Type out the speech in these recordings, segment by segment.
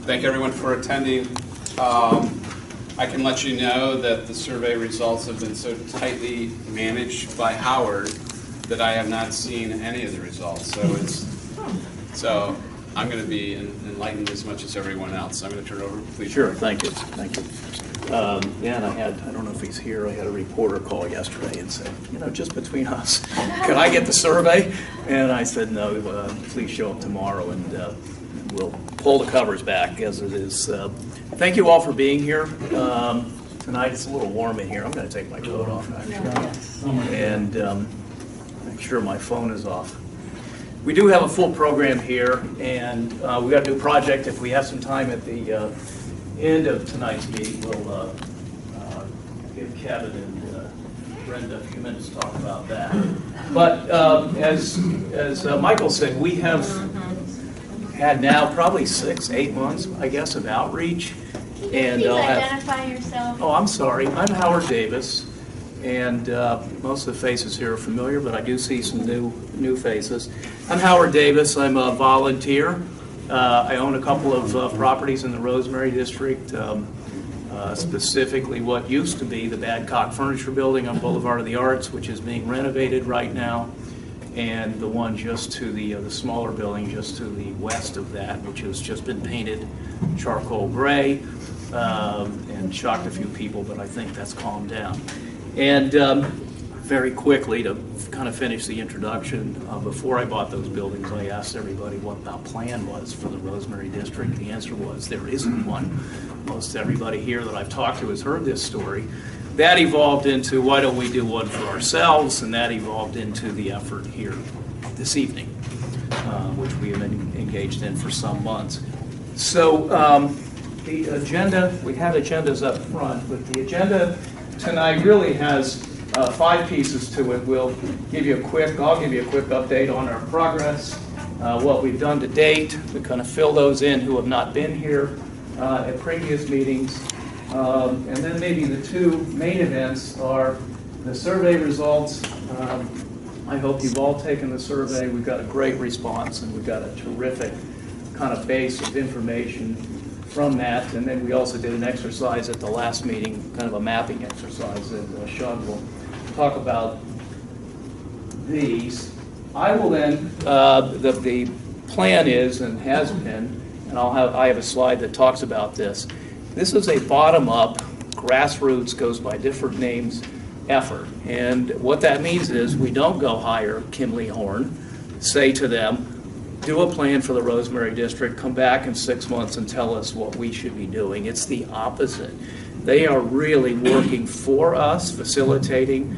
Thank everyone for attending. I can let you know that the survey results have been so tightly managed by Howard that I have not seen any of the results. So I'm going to be enlightened as much as everyone else. I'm going to turn it over. Please. Sure. Thank you. Thank you. Yeah, and I don't know if he's here, I had a reporter call yesterday and said, just between us, can I get the survey? And I said, no, please show up tomorrow and we'll pull the covers back as it is. Thank you all for being here. Tonight it's a little warm in here. I'm going to take my coat off, actually. And make sure my phone is off. We do have a full program here, and we got a new project. If we have some time at the end of tonight's meeting, we'll give Kevin and Brenda a few minutes to talk about that. But as Michael said, we have had now probably 6-8 months, I guess, of outreach. And please identify yourself. Oh, I'm sorry. I'm Howard Davis, and most of the faces here are familiar, but I do see some new faces. I'm Howard Davis. I'm a volunteer. I own a couple of properties in the Rosemary District, specifically what used to be the Badcock Furniture Building on Boulevard of the Arts, which is being renovated right now, and the one just to the smaller building just to the west of that, which has just been painted charcoal gray, and shocked a few people, but I think that's calmed down. And very quickly, to kind of finish the introduction, before I bought those buildings, I asked everybody what the plan was for the Rosemary District. The answer was there isn't one. Most everybody here that I've talked to has heard this story. That evolved into why don't we do one for ourselves, and that evolved into the effort here this evening, which we have been engaged in for some months. So the agenda, we had agendas up front, but the agenda tonight really has 5 pieces to it. I'll give you a quick update on our progress, what we've done to date. We kind of fill those in who have not been here at previous meetings. And then maybe the 2 main events are the survey results. I hope you've all taken the survey. We've got a great response, and we've got a terrific kind of base of information from that. And then we also did an exercise at the last meeting, kind of a mapping exercise that Sean will talk about these. I will then, the plan is and has been, and I have a slide that talks about this. This is a bottom-up, grassroots, goes by different names, effort. And what that means is we don't go hire Kimley Horn, say to them, do a plan for the Rosemary District, come back in 6 months and tell us what we should be doing. It's the opposite. They are really working for us, facilitating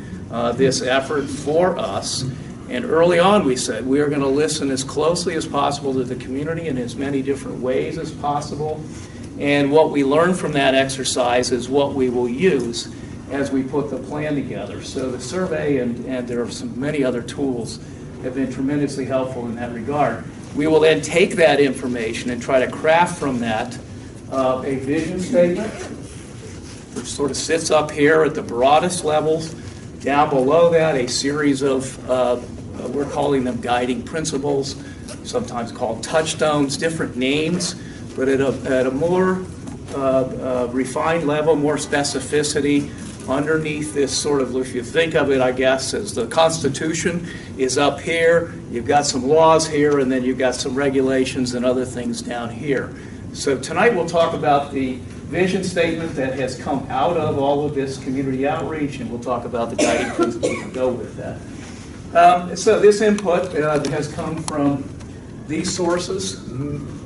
this effort for us. And early on we said we are going to listen as closely as possible to the community in as many different ways as possible. And what we learned from that exercise is what we will use as we put the plan together. So the survey and there are many other tools have been tremendously helpful in that regard. We will then take that information and try to craft from that a vision statement, which sort of sits up here at the broadest levels. Down below that, a series of, we're calling them guiding principles, sometimes called touchstones, different names, but at a more refined level, more specificity. Underneath this sort of, if you think of it, I guess, as the Constitution is up here, you've got some laws here, and then you've got some regulations and other things down here. So tonight we'll talk about the vision statement that has come out of all of this community outreach, and we'll talk about the guiding principles that go with that. So this input has come from these sources,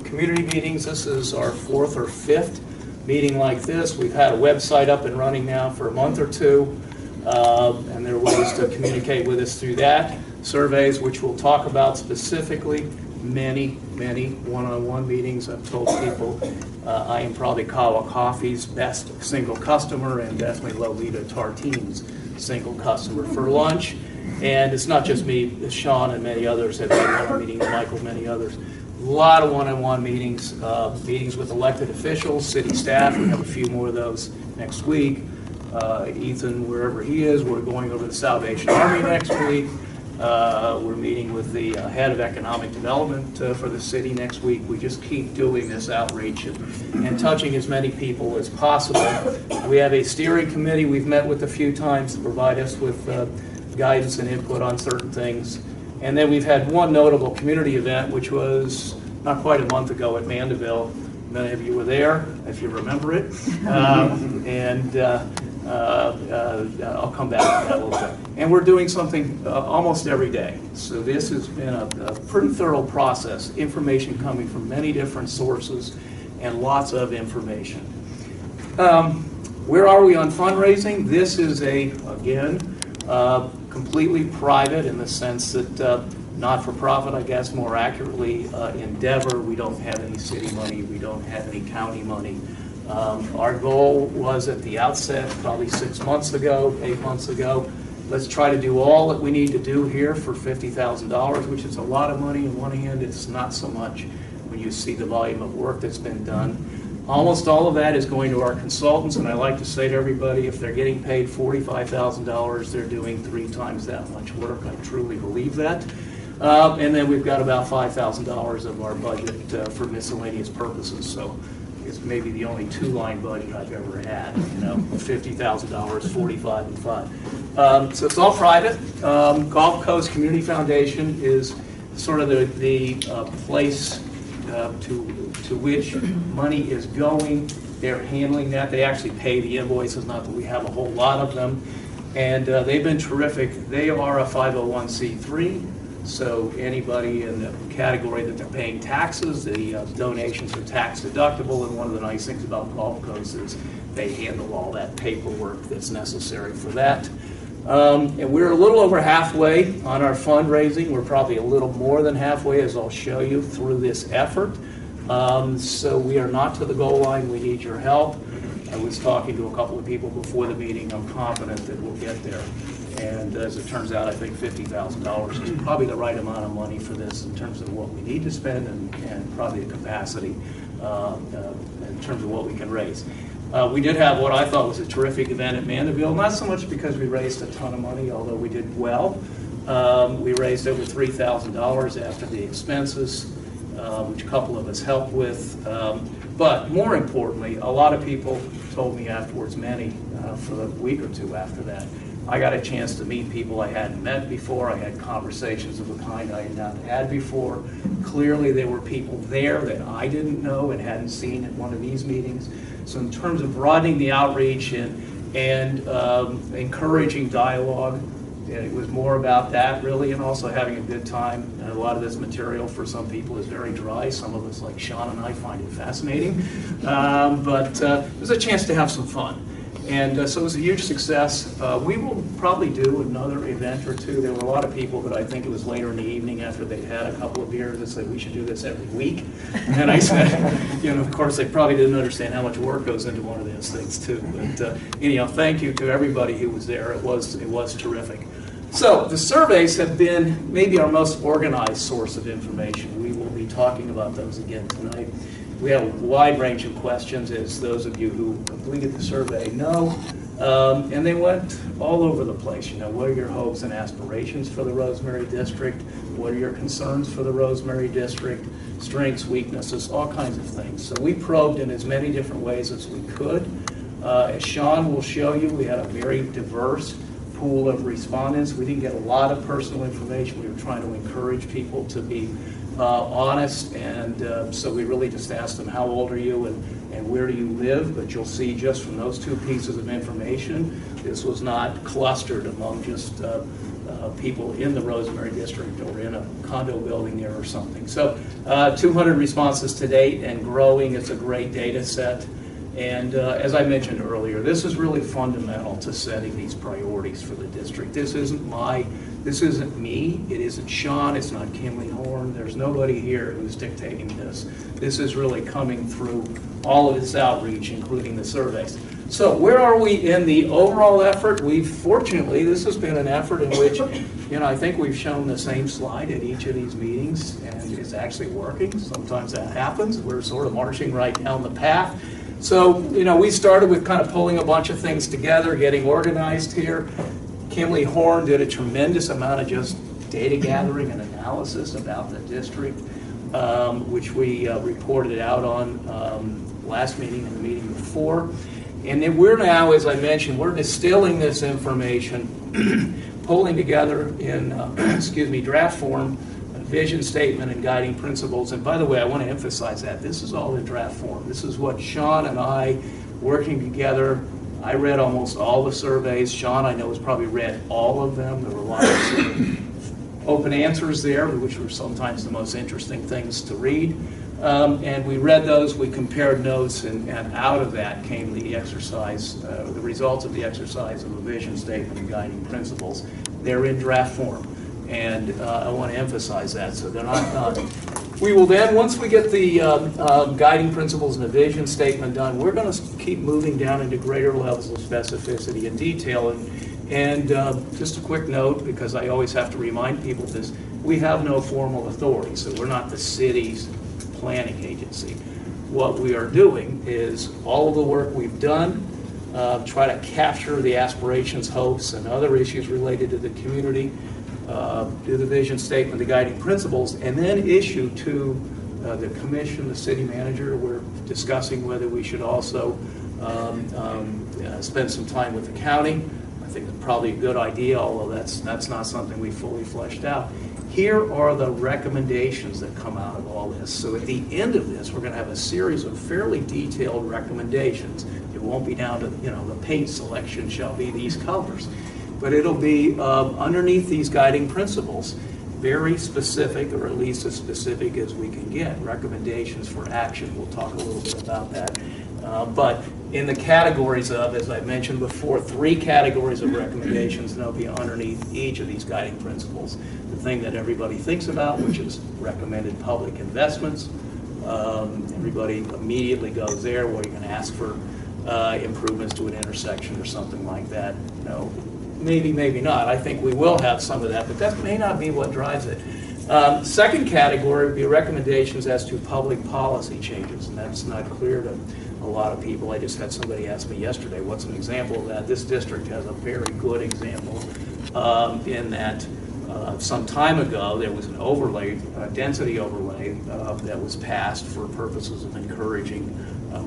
community meetings. This is our 4th or 5th meeting like this. We've had a website up and running now for a month or 2, and there are ways to communicate with us through that. Surveys, which we'll talk about specifically, many one-on-one meetings. I've told people I am probably Kawa Coffee's best single customer, and definitely Lolita Tartine's single customer for lunch. And it's not just me, Sean and many others have been on meetings, Michael, many others. A lot of one-on-one meetings, meetings with elected officials, city staff. We have a few more of those next week. Ethan, wherever he is, we're going over to the Salvation Army next week. We're meeting with the head of economic development for the city next week. We just keep doing this outreach and touching as many people as possible. We have a steering committee we've met with a few times to provide us with guidance and input on certain things. And then we've had one notable community event, which was not quite a month ago at Mandeville. Many of you were there, if you remember it. I'll come back to that a little bit. And we're doing something almost every day. So this has been a pretty thorough process, information coming from many different sources and lots of information. Where are we on fundraising? This is again, completely private in the sense that not-for-profit, I guess more accurately, endeavor. We don't have any city money. We don't have any county money. Our goal was at the outset, probably 6 months ago, 8 months ago, let's try to do all that we need to do here for $50,000, which is a lot of money. On one hand, it's not so much when you see the volume of work that's been done. Almost all of that is going to our consultants, and I like to say to everybody, if they're getting paid $45,000, they're doing 3 times that much work. I truly believe that. And then we've got about $5,000 of our budget for miscellaneous purposes. So it's maybe the only 2-line budget I've ever had, $50,000, 45, and 5. So it's all private. Gulf Coast Community Foundation is sort of the place to which money is going. They're handling that. They actually pay the invoices, not that we have a whole lot of them. And they've been terrific. They are a 501c3. So anybody in the category that they're paying taxes, the donations are tax deductible, and one of the nice things about Gulf Coast is they handle all that paperwork that's necessary for that. And we're a little over halfway on our fundraising. We're probably a little more than halfway, as I'll show you through this effort. So we are not to the goal line. We need your help. I was talking to a couple of people before the meeting. I'm confident that we'll get there. And as it turns out, I think $50,000 is probably the right amount of money for this in terms of what we need to spend and probably the capacity in terms of what we can raise. We did have what I thought was a terrific event at Mandeville, not so much because we raised a ton of money, although we did well. We raised over $3,000 after the expenses, which a couple of us helped with. But more importantly, a lot of people told me afterwards, many for the week or two after that, I got a chance to meet people I hadn't met before. I had conversations of a kind I had not had before. Clearly there were people there that I didn't know and hadn't seen at one of these meetings. So in terms of broadening the outreach and encouraging dialogue, it was more about that really, and also having a good time. And a lot of this material for some people is very dry. Some of us, like Sean and I, find it fascinating. But it was a chance to have some fun. And so it was a huge success. We will probably do another event or two. There were a lot of people that I think it was later in the evening after they'd had a couple of beers that said we should do this every week. And I said, of course they probably didn't understand how much work goes into one of those things too. But anyhow, thank you to everybody who was there. It was terrific. So the surveys have been maybe our most organized source of information. We will be talking about those again tonight. We have a wide range of questions, as those of you who completed the survey know, and they went all over the place. What are your hopes and aspirations for the Rosemary District? What are your concerns for the Rosemary District? Strengths, weaknesses, all kinds of things. So we probed in as many different ways as we could. As Sean will show you, we had a very diverse pool of respondents. We didn't get a lot of personal information. We were trying to encourage people to be honest, and so we really just asked them, how old are you and where do you live? But you'll see just from those 2 pieces of information, this was not clustered among just people in the Rosemary District or in a condo building there or something. So 200 responses to date and growing. It's a great data set. And as I mentioned earlier, this is really fundamental to setting these priorities for the district. This isn't me, it isn't Sean, it's not Kimley Horn. There's nobody here who's dictating this. This is really coming through all of its outreach, including the surveys. So where are we in the overall effort? Fortunately, this has been an effort in which, I think we've shown the same slide at each of these meetings, and it's actually working. Sometimes that happens. We're sort of marching right down the path. So, we started with kind of pulling a bunch of things together, getting organized here. Kimley Horn did a tremendous amount of just data gathering and analysis about the district, which we reported out on last meeting and the meeting before. And then we're now, as I mentioned, we're distilling this information, pulling together in, draft form, a vision statement and guiding principles. And by the way, I want to emphasize that this is all in draft form. This is what Sean and I, working together, I read almost all the surveys. Sean, I know, has probably read all of them. There were a lot of sort of open answers there, which were sometimes the most interesting things to read. And we read those, we compared notes, and out of that came the exercise, the results of the exercise of a vision statement and guiding principles. They're in draft form, and I want to emphasize that, so they're not done. We will then, once we get the guiding principles and the vision statement done, we're going to keep moving down into greater levels of specificity and detail. And just a quick note, because I always have to remind people of this, we have no formal authority, so we're not the city's planning agency. What we are doing is all of the work we've done, try to capture the aspirations, hopes, and other issues related to the community, do the vision statement, the guiding principles, and then issue to the commission, the city manager. We're discussing whether we should also spend some time with the county. I think that's probably a good idea, although that's not something we fully fleshed out. Here are the recommendations that come out of all this. So at the end of this, we're going to have a series of fairly detailed recommendations. It won't be down to, the paint selection shall be these colors, but it'll be underneath these guiding principles, very specific, or at least as specific as we can get, recommendations for action. We'll talk a little bit about that. But in the categories of, as I mentioned before, 3 categories of recommendations, and they'll be underneath each of these guiding principles. The thing that everybody thinks about, which is recommended public investments. Everybody immediately goes there. What are you going to ask for? Improvements to an intersection or something like that? Maybe, maybe not. I think we will have some of that, but that may not be what drives it. Second category would be recommendations as to public policy changes, and that's not clear to a lot of people. I just had somebody ask me yesterday, what's an example of that? This district has a very good example in that some time ago there was an overlay, density overlay that was passed for purposes of encouraging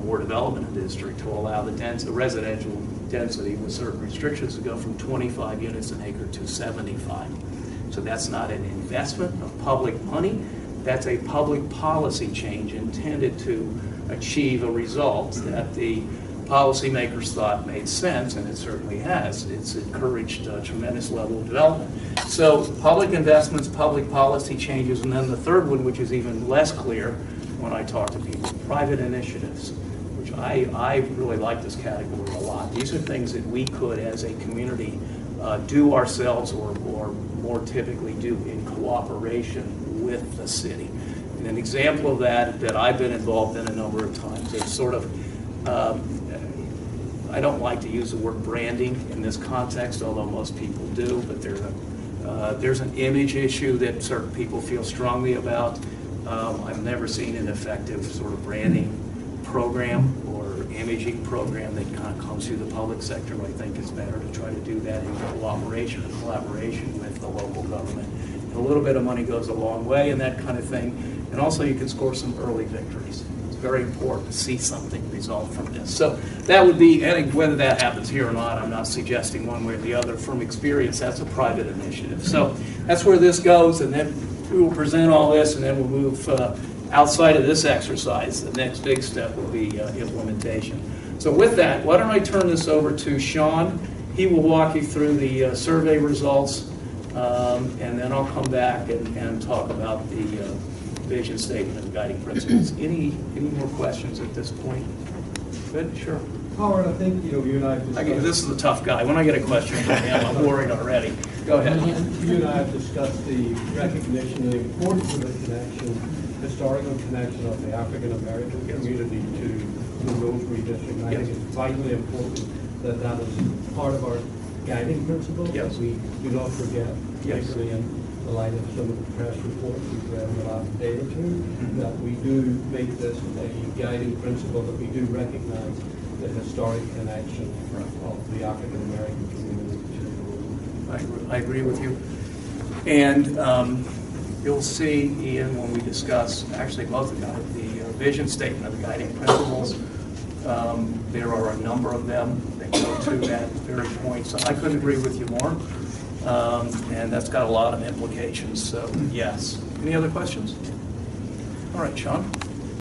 more development in the district to allow the residential density with certain restrictions to go from 25 units an acre to 75. So that's not an investment of public money. That's a public policy change intended to achieve a result that the policymakers thought made sense, and it certainly has. It's encouraged a tremendous level of development. So public investments, public policy changes, and then the third one, which is even less clear when I talk to people, private initiatives, which I really like this category a lot. These are things that we could, as a community, do ourselves or more typically do in cooperation with the city. And an example of that I've been involved in a number of times is sort of, I don't like to use the word branding in this context, although most people do, but there's an image issue that certain people feel strongly about. I've never seen an effective sort of branding program or imaging program that kind of comes through the public sector. I think it's better to try to do that in cooperation and collaboration with the local government. And a little bit of money goes a long way and that kind of thing. And also you can score some early victories. It's very important to see something result from this. So that would be, and whether that happens here or not, I'm not suggesting one way or the other. From experience, that's a private initiative. So that's where this goes, and then we will present all this, and then we'll move outside of this exercise. The next big step will be implementation. So with that, why don't I turn this over to Sean. He will walk you through the survey results, and then I'll come back and talk about the vision statement and guiding principles. Any more questions at this point? Good, sure. Howard, I think you and I have discussed... This is a tough guy. When I get a question from him, I'm worried already. Go ahead. You and I have discussed the recognition and the importance of the connection, historical connection of the African American community to the Rosebery District. And I think it's vitally important that that is part of our guiding principle. Yes. We do not forget, particularly in the light of some of the press reports we've read in the last day or two, that we do make this a guiding principle, that we do recognize the historic connection of the African American community to the Rosebery. I agree with you. And you'll see, Ian, when we discuss, actually both of them, the vision statement of the guiding principles. There are a number of them that go to that very point. So I couldn't agree with you more. And that's got a lot of implications. So yes. Any other questions? All right, Sean.